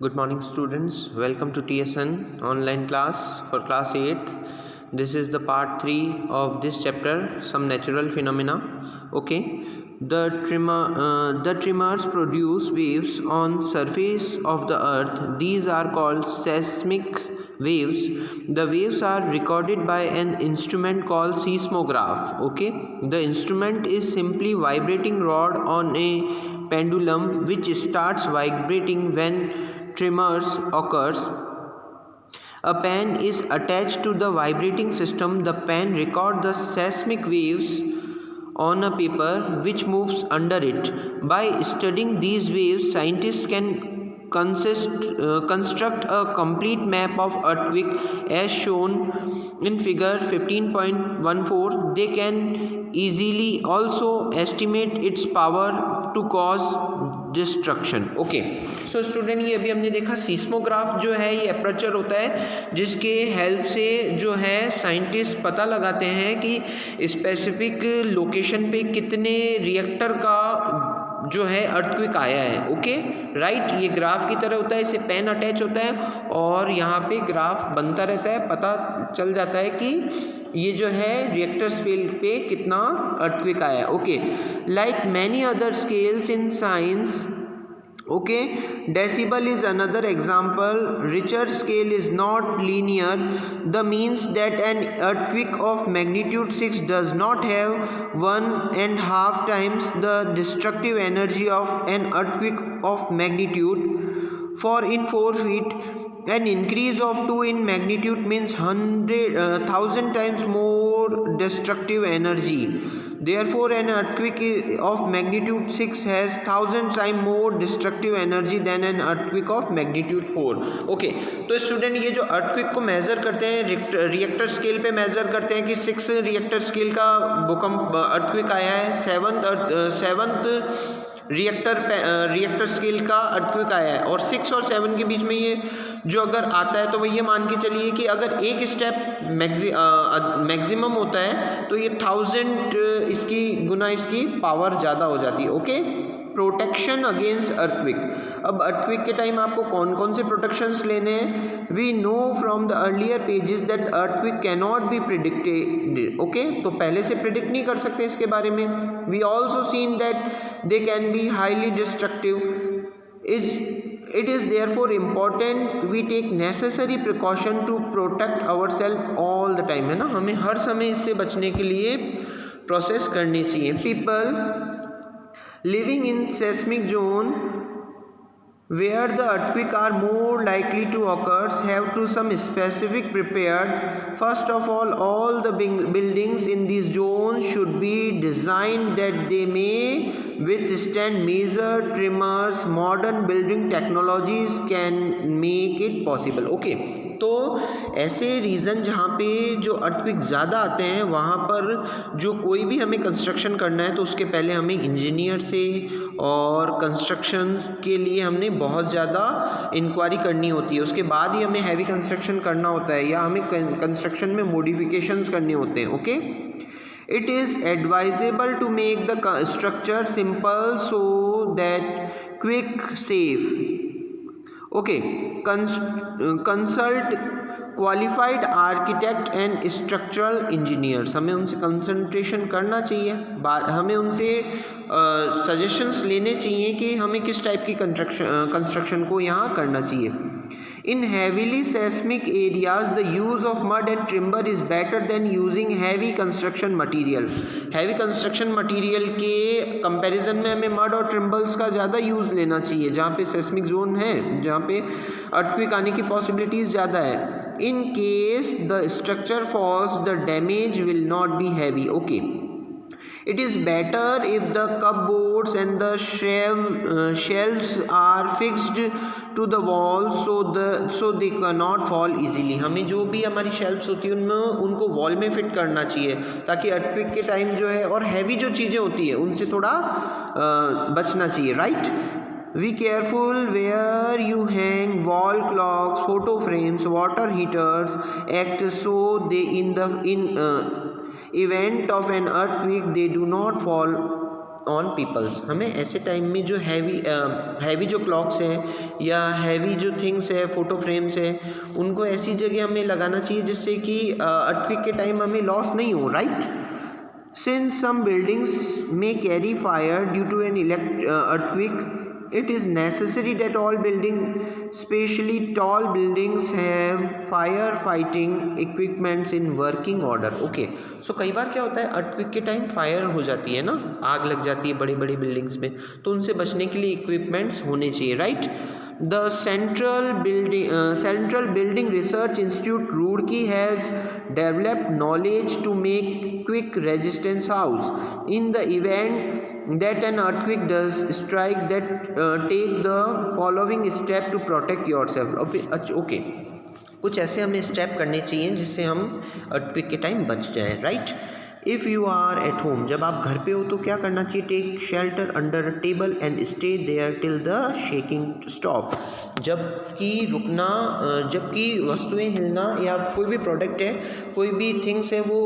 Good morning, students. Welcome to TSN online class for class 8th. This is the part 3 of this chapter, some natural phenomena. Okay, the tremors produce waves on surface of the earth. These are called seismic waves. The waves are recorded by an instrument called seismograph. Okay, the instrument is simply vibrating rod on a pendulum which starts vibrating when tremors occurs. A pen is attached to the vibrating system. The pen records the seismic waves on a paper which moves under it. By studying these waves, scientists can construct a complete map of earthquake as shown in figure 15.14. They can easily also estimate its power to cause destruction. Okay, so student ये अभी हमने देखा seismograph जो है ये aperture होता है जिसके हेल्प से जो है साइंटिस्ट पता लगाते हैं कि स्पेसिफिक लोकेशन पे कितने रिएक्टर का जो है अर्थक्वेक आया है. ओके राइट, ये ग्राफ की तरह होता है, इसे पेन अटैच होता है और यहाँ पे ग्राफ बनता रहता है. पता चल जाता है कि ये जो है रिएक्टर स्केल पे कितना अर्थक्वेक आया. Okay, like many other scales in science. Okay, decibel is another example. Richter scale is not linear. The means that an earthquake of magnitude 6 does not have 1.5 times the destructive energy of an earthquake of magnitude 4 in 4 feet. An increase of 2 in magnitude means 1,000 times more destructive energy. Therefore, an earthquake of magnitude 6 has 1,000 times more destructive energy than an earthquake of magnitude 4. Okay, तो student ये जो earthquake को measure करते हैं Richter scale पे measure करते हैं कि 6 रिएक्टर स्केल का भूकंप earthquake आया है, 7th रिएक्टर स्केल का अर्थक्वेक आया है और 6 और 7 के बीच में ये जो अगर आता है तो ये मान के चलिए कि अगर एक स्टेप मैक्सिमम होता है तो ये 1000 इसकी गुना इसकी पावर ज़्यादा हो जाती है. Okay, protection against earthquake. अब अर्थक्वेक के टाइम आपको कौन कौन से प्रोटेक्शंस लेने हैं? We know from the earlier pages that earthquake can not be predicted. Okay, तो पहले से प्रिडिक्ट नहीं कर सकते इसके बारे में. We also seen that they can be highly destructive. It is therefore important we take necessary precaution to protect ourselves all the time. है ना, हमें हर समय इससे बचने के लिए प्रोसेस करनी चाहिए. People living in seismic zone where the earthquake are more likely to occur have to some specific prepared. First of all the buildings in these zones should be designed that they may withstand major tremors. Modern building technologies can make it possible. Okay, तो ऐसे reason जहाँ पे जो earthquake ज़्यादा आते हैं वहाँ पर जो कोई भी हमें कंस्ट्रक्शन करना है तो उसके पहले हमें इंजीनियर से और कंस्ट्रक्शन के लिए हमने बहुत ज़्यादा इंक्वायरी करनी होती है. उसके बाद ही हमें हैवी कंस्ट्रक्शन करना होता है या हमें कंस्ट्रक्शन में मॉडिफिकेशंस करने होते हैं. Okay, it is advisable to make the structure simple so that quick safe. Okay, consult qualified architect and structural engineers. हमें उनसे कंसल्टेशन करना चाहिए, हमें उनसे सजेशंस लेने चाहिए कि हमें किस टाइप की कंस्ट्रक्शन को यहाँ करना चाहिए. In heavily seismic areas, the use of mud and timber is better than using heavy construction material. Heavy construction material के कंपैरिजन में हमें मड और ट्रिम्बल्स का ज़्यादा यूज़ लेना चाहिए जहाँ पे सेस्मिक जोन है, जहाँ पे अर्थक्वेक आने की पॉसिबिलिटीज़ ज़्यादा है. In case the structure falls, the damage will not be heavy. Okay. It is better if the cupboards and the shelves are fixed to the wall so they cannot fall easily. हमें जो भी हमारी shelves होती है उनमें उनको wall में fit करना चाहिए ताकि अर्थक्वेक के टाइम जो है और हैवी जो चीज़ें होती है उनसे थोड़ा बचना चाहिए. Right, be careful where you hang wall clocks, photo frames, water heaters act so they in event of an earthquake they do not fall on people's. हमें ऐसे टाइम में जो हैवी जो क्लॉक्स है या हैवी जो थिंग्स है, photo frames है, उनको ऐसी जगह हमें लगाना चाहिए जिससे कि अर्थक्वेक के टाइम हमें लॉस नहीं हो, right. Since some buildings may carry fire due to an earthquake, it is necessary that all buildings, especially tall buildings, have fire fighting equipments in working order. Okay, so कई बार क्या होता है, earthquake के time fire हो जाती है ना, आग लग जाती है बड़ी बड़ी बिल्डिंग्स में, तो उनसे बचने के लिए इक्विपमेंट्स होने चाहिए, right. The Central Building Research Institute Roorkee has developed knowledge to make quick resistance house in the event that an earthquake does strike. That take the following step to protect yourself. Okay, कुछ ऐसे हमें step करने चाहिए जिससे हम earthquake के time बच जाएं, right. If you are at home, जब आप घर पे हो तो क्या करना चाहिए, take shelter under a table and stay there till the shaking stop. जबकि वस्तुएं हिलना या कोई भी प्रोडक्ट है, कोई भी थिंग्स है, वो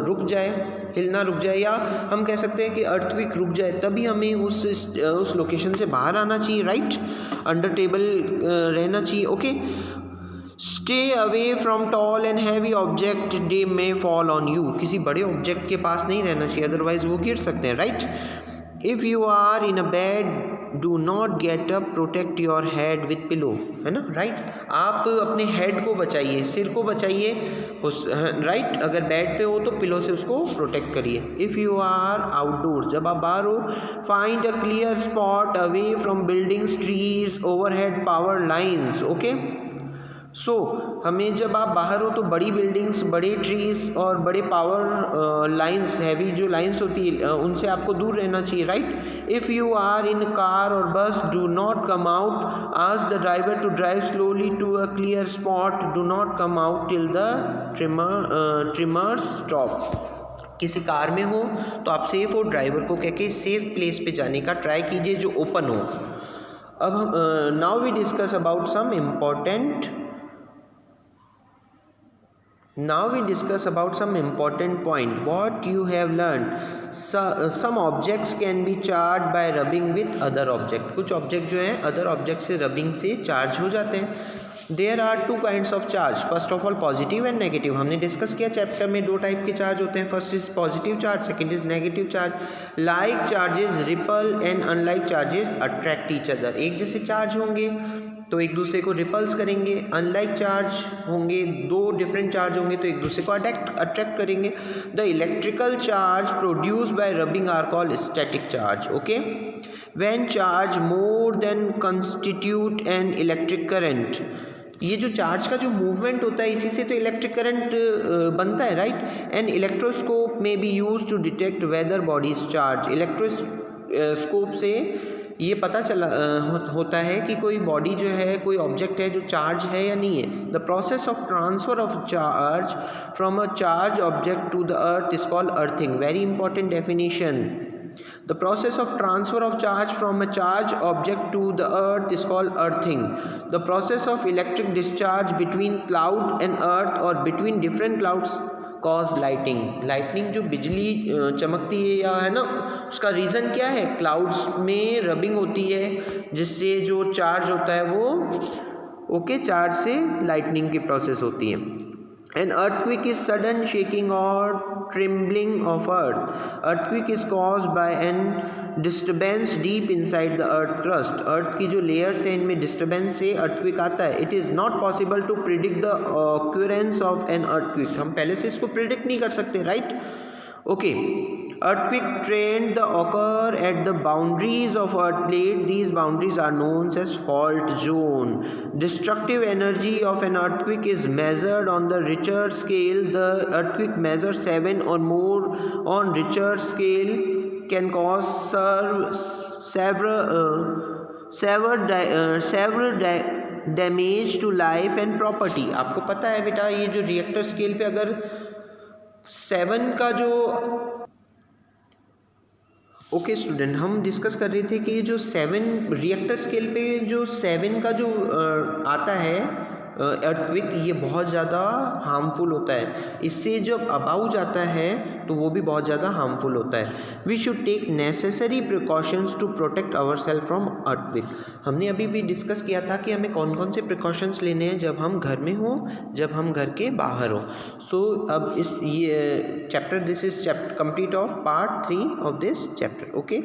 रुक जाए, हिलना रुक जाए, या हम कह सकते हैं कि अर्थक्वेक रुक जाए, तभी हमें उस लोकेशन से बाहर आना चाहिए, राइट। अंडर टेबल रहना चाहिए, okay. Stay away from tall and heavy object, they may fall on you. किसी बड़े ऑब्जेक्ट के पास नहीं रहना चाहिए, अदरवाइज वो गिर सकते हैं, right. If you are in a bed, do not get up, protect your head with pillow, है ना, राइट। आप अपने हेड को बचाइए, सिर को बचाइए, राइट। अगर बेड पे हो तो पिलो से उसको प्रोटेक्ट करिए। इफ़ यू आर आउटडोर्स, जब आप बाहर हो, find a clear spot away from buildings, trees, overhead power lines, okay. So हमें जब आप बाहर हो तो बड़ी बिल्डिंग्स, बड़े ट्रीज और बड़े पावर लाइंस, हैवी जो लाइंस होती है, उनसे आपको दूर रहना चाहिए, right. If you are in car और bus, do not come out, ask the driver to drive slowly to a clear spot, do not come out till the tremors stop. किसी कार में हो तो आप सेफ हो, driver को कह के सेफ प्लेस पे जाने का ट्राई कीजिए जो ओपन हो। अब हम now we discuss about some important point. What you have learned. Some objects can be charged by rubbing with other object. कुछ ऑब्जेक्ट जो हैं अदर ऑब्जेक्ट से रबिंग से चार्ज हो जाते हैं। There are two kinds of charge. First of all, positive and negative. हमने discuss किया चैप्टर में, दो टाइप के चार्ज होते हैं। First is positive charge, second is negative charge. Like charges ripple and unlike charges attract each other. एक जैसे charge होंगे तो एक दूसरे को रिपल्स करेंगे, अनलाइक चार्ज होंगे, दो डिफरेंट चार्ज होंगे तो एक दूसरे को अट्रैक्ट करेंगे। The electrical charge produce by rubbing are called static charge, okay. When charge more then constitute an electric current, ये जो चार्ज का जो मूवमेंट होता है इसी से तो इलेक्ट्रिक करंट बनता है, राइट। एन इलेक्ट्रोस्कोप में be use to detect whether bodies charge. Electroscope से ये पता चला होता है कि कोई बॉडी जो है, कोई ऑब्जेक्ट है जो चार्ज है या नहीं है। The process of transfer of charge from a charge object to the earth is called earthing. Very important definition. The process of transfer of charge from a charged object to the earth is called earthing. The process of electric discharge between cloud and earth or between different clouds cause lighting. Lightning जो बिजली चमकती है या है ना, उसका reason क्या है, क्लाउड्स में रबिंग होती है जिससे जो चार्ज होता है वो चार्ज से लाइटनिंग की प्रोसेस होती है। An earthquake is sudden shaking or trembling of earth. Earthquake is caused by an disturbance deep inside the earth crust. Earth की जो layers है इनमें disturbance से earthquake आता है। It is not possible to predict the occurrence of an earthquake. हम पहले से इसको predict नहीं कर सकते, right? Okay. Earthquake trend occur at the boundaries of earth plate. These boundaries are known as fault zone. Destructive energy of an earthquake is measured on the Richter scale. The earthquake measures 7 or more on Richter scale can cause several damage to life and property. आपको पता है बेटा, ये जो Richter scale पे अगर 7 का जो ओके स्टूडेंट, हम डिस्कस कर रहे थे कि ये जो 7 रिएक्टर स्केल पे जो 7 का जो आता है अर्थक्वेक ये बहुत ज़्यादा हार्मफुल होता है। इससे जब अबाउ जाता है तो वो भी बहुत ज़्यादा हार्मफुल होता है। We should take necessary precautions to protect our self from earthquake. हमने अभी भी डिस्कस किया था कि हमें कौन कौन से प्रिकॉशंस लेने हैं जब हम घर में हो, जब हम घर के बाहर हो। सो अब इस ये chapter, this is chapter complete of part 3 of this chapter. Okay.